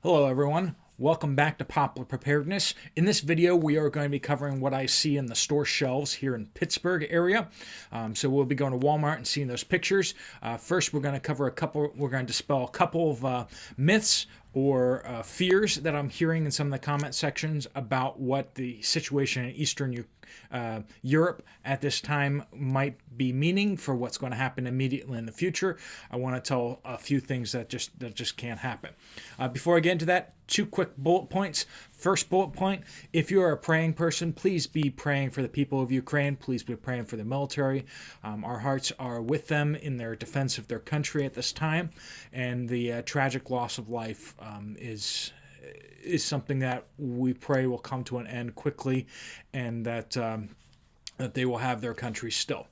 Hello everyone, welcome back to Poplar Preparedness. In this video we are going to be covering what I see in the store shelves here in Pittsburgh area. So we'll be going to Walmart and seeing those pictures. First we're going to dispel a couple of myths or fears that I'm hearing in some of the comment sections about what the situation in Eastern Europe at this time might be meaning for what's going to happen immediately in the future. I want to tell a few things that just can't happen. Before I get into that, two quick bullet points. First bullet point, if you are a praying person, please be praying for the people of Ukraine. Please be praying for the military. Our hearts are with them in their defense of their country at this time, and the tragic loss of life is something that we pray will come to an end quickly, and that they will have their country still.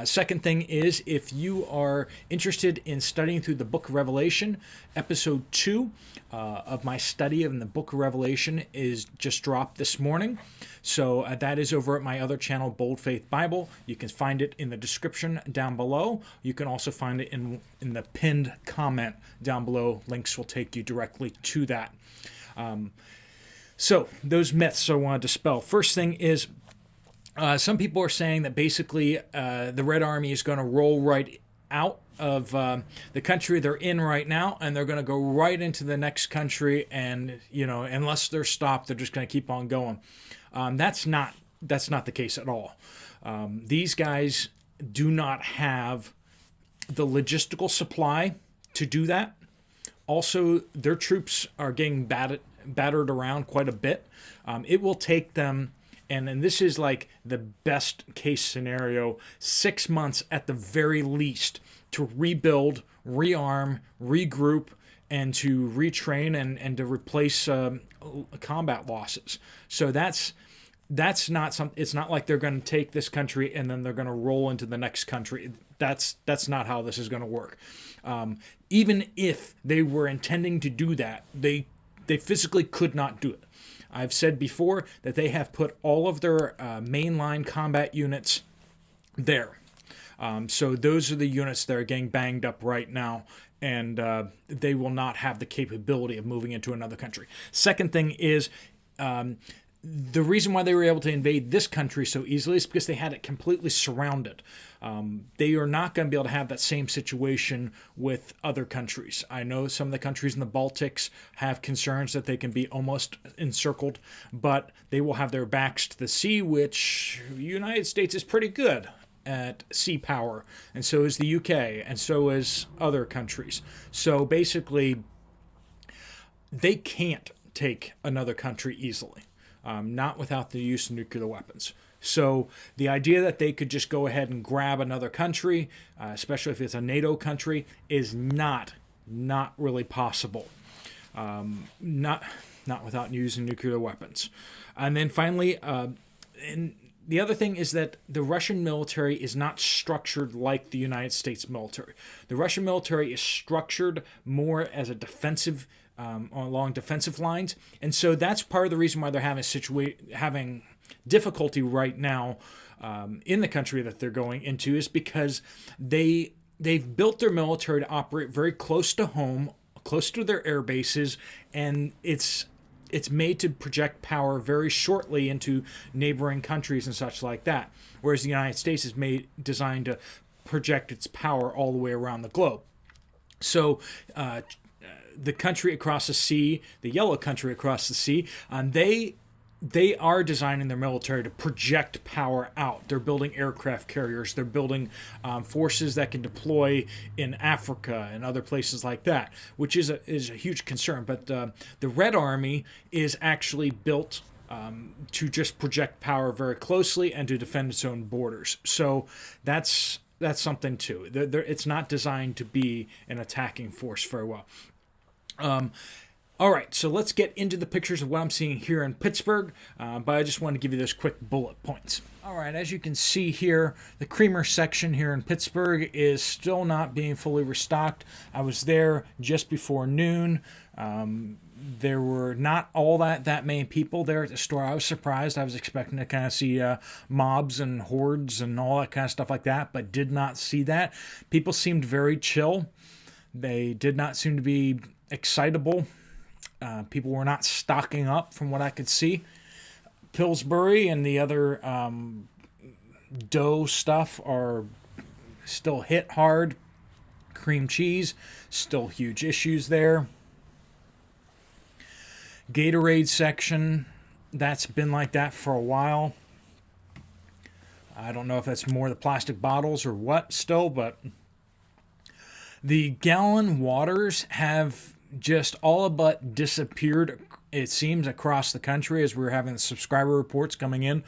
Second thing is, if you are interested in studying through the book of Revelation, episode 2 of my study of the book of Revelation is just dropped this morning. So that is over at my other channel, Bold Faith Bible. You can find it in the description down below. You can also find it in the pinned comment down below. Links will take you directly to that. So those myths I want to dispel. First thing is, some people are saying that basically the Red Army is going to roll right out of the country they're in right now, and they're going to go right into the next country, and unless they're stopped, they're just going to keep on going. That's not the case at all. These guys do not have the logistical supply to do that. Also, their troops are getting battered around quite a bit. It will take them, and this is like the best case scenario, 6 months at the very least to rebuild, rearm, regroup, and to retrain and to replace combat losses. So that's not something. It's not like they're going to take this country and then they're going to roll into the next country. That's not how this is going to work. Even if they were intending to do that, they physically could not do it. I've said before that they have put all of their mainline combat units there. So those are the units that are getting banged up right now, and they will not have the capability of moving into another country. Second thing is, the reason why they were able to invade this country so easily is because they had it completely surrounded. They are not going to be able to have that same situation with other countries. I know some of the countries in the Baltics have concerns that they can be almost encircled, but they will have their backs to the sea, which the United States is pretty good at sea power, and so is the UK, and so is other countries. So basically, they can't take another country easily. Not without the use of nuclear weapons. So the idea that they could just go ahead and grab another country, especially if it's a NATO country, is not really possible. Not without using nuclear weapons. And then finally, and the other thing is that the Russian military is not structured like the United States military. The Russian military is structured more as a defensive along defensive lines, and so that's part of the reason why they're having difficulty right now in the country that they're going into, is because they've built their military to operate very close to home, close to their air bases, and it's made to project power very shortly into neighboring countries and such like that, whereas the United States is designed to project its power all the way around the globe. So the country across the sea, the yellow country across the sea, they are designing their military to project power out. They're building aircraft carriers. They're building forces that can deploy in Africa and other places like that, which is a huge concern. But the Red Army is actually built to just project power very closely and to defend its own borders. So that's something too. It's not designed to be an attacking force very well. All right, so let's get into the pictures of what I'm seeing here in Pittsburgh, but I just want to give you those quick bullet points. All right, as you can see here, the creamer section here in Pittsburgh is still not being fully restocked. I was there just before noon. There were not all that many people there at the store. I was surprised. I was expecting to kind of see mobs and hordes and all that kind of stuff like that, but did not see that. People seemed very chill. They did not seem to be excitable. People were not stocking up from what I could see. Pillsbury and the other dough stuff are still hit hard. Cream cheese, still huge issues there. Gatorade section, that's been like that for a while. I don't know if that's more the plastic bottles or what still, but the gallon waters have just all but disappeared, it seems, across the country. As we're having the subscriber reports coming in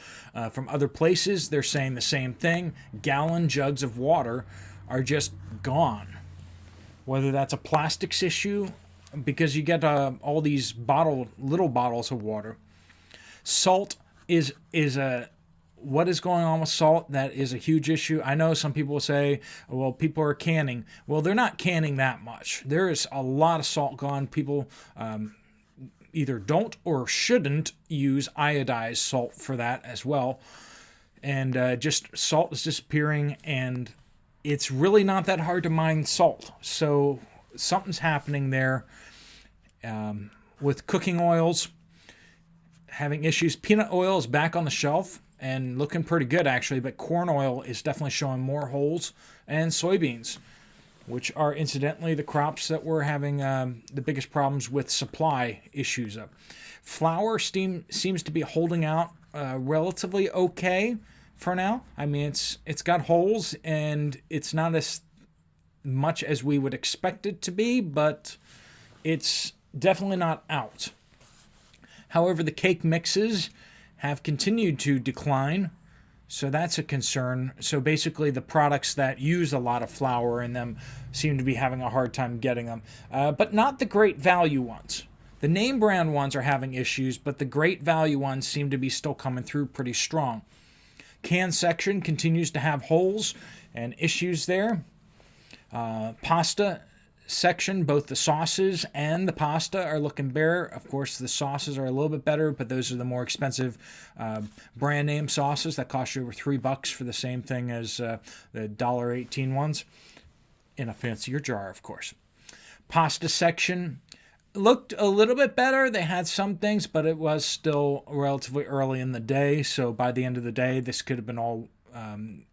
from other places, they're saying the same thing. Gallon jugs of water are just gone. Whether that's a plastics issue, because you get all these little bottles of water. Salt is a what is going on with salt? That is a huge issue. I know some people will say, well, people are canning. Well, they're not canning that much. There is a lot of salt gone. People either don't or shouldn't use iodized salt for that as well. And just salt is disappearing, and it's really not that hard to mine salt. So something's happening there with cooking oils, having issues. Peanut oil is back on the shelf and looking pretty good, actually, but corn oil is definitely showing more holes, and soybeans, which are incidentally the crops that we're having the biggest problems with supply issues of. Flour seems to be holding out relatively okay for now. I mean, it's got holes, and it's not as much as we would expect it to be, but it's definitely not out. However, the cake mixes have continued to decline, so that's a concern. So basically, the products that use a lot of flour in them seem to be having a hard time getting them, but not the great value ones. The name brand ones are having issues, but the great value ones seem to be still coming through pretty strong. Can section continues to have holes and issues there. Pasta section, both the sauces and the pasta are looking bare. Of course, the sauces are a little bit better, but those are the more expensive brand name sauces that cost you over $3 for the same thing as the $1.18 ones in a fancier jar, of course. Pasta section looked a little bit better. They had some things, but it was still relatively early in the day, so by the end of the day, this could have been all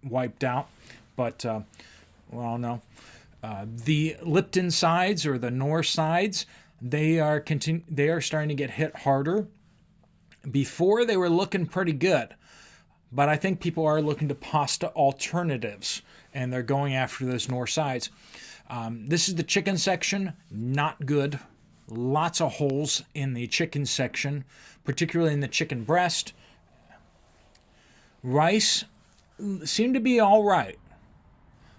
wiped out. But, well, no. The Lipton sides, or the Knorr sides, they are starting to get hit harder. Before, they were looking pretty good, but I think people are looking to pasta alternatives, and they're going after those Knorr sides. This is the chicken section. Not good. Lots of holes in the chicken section, particularly in the chicken breast. Rice seemed to be all right.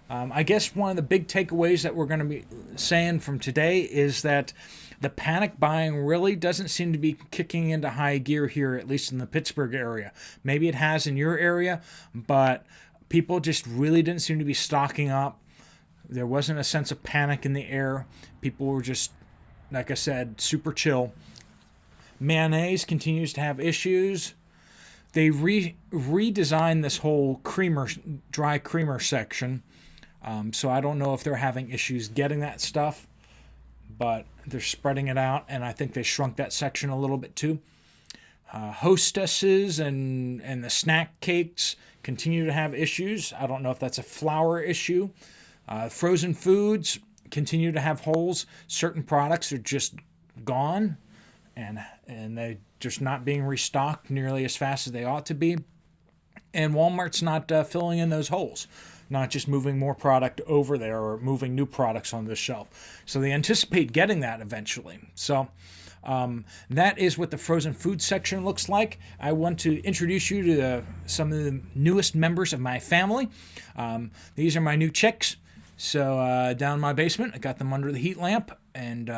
I guess one of the big takeaways that we're going to be saying from today is that the panic buying really doesn't seem to be kicking into high gear here, at least in the Pittsburgh area. Maybe it has in your area, but people just really didn't seem to be stocking up. There wasn't a sense of panic in the air. People were just, like I said, super chill. Mayonnaise continues to have issues. They redesigned this whole dry creamer section. So I don't know if they're having issues getting that stuff, but they're spreading it out, and I think they shrunk that section a little bit too. Hostesses and the snack cakes continue to have issues. I don't know if that's a flour issue. Frozen foods continue to have holes. Certain products are just gone, and they're just not being restocked nearly as fast as they ought to be. And Walmart's not filling in those holes, not just moving more product over there or moving new products on the shelf. So they anticipate getting that eventually. So that is what the frozen food section looks like. I want to introduce you to some of the newest members of my family. These are my new chicks. So down in my basement, I got them under the heat lamp, and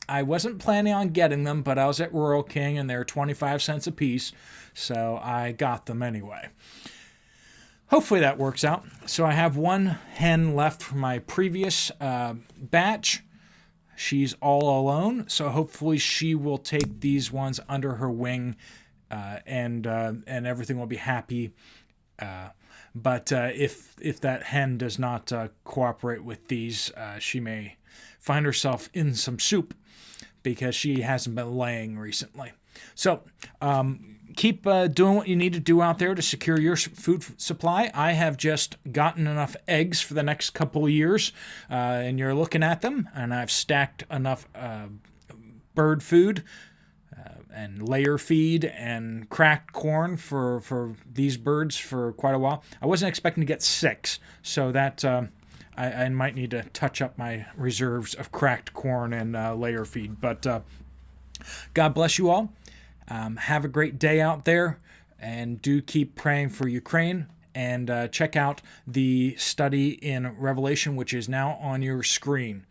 I wasn't planning on getting them, but I was at Rural King, and they're 25 cents a piece, so I got them anyway. Hopefully that works out. So I have one hen left from my previous batch. She's all alone, so hopefully she will take these ones under her wing, and everything will be happy. But if that hen does not cooperate with these, she may find herself in some soup. because she hasn't been laying recently. So keep doing what you need to do out there to secure your food supply. I have just gotten enough eggs for the next couple of years, and you're looking at them, and I've stacked enough bird food and layer feed and cracked corn for these birds for quite a while. I wasn't expecting to get 6, so that I might need to touch up my reserves of cracked corn and layer feed. But God bless you all. Have a great day out there, and do keep praying for Ukraine. And check out the study in Revelation, which is now on your screen.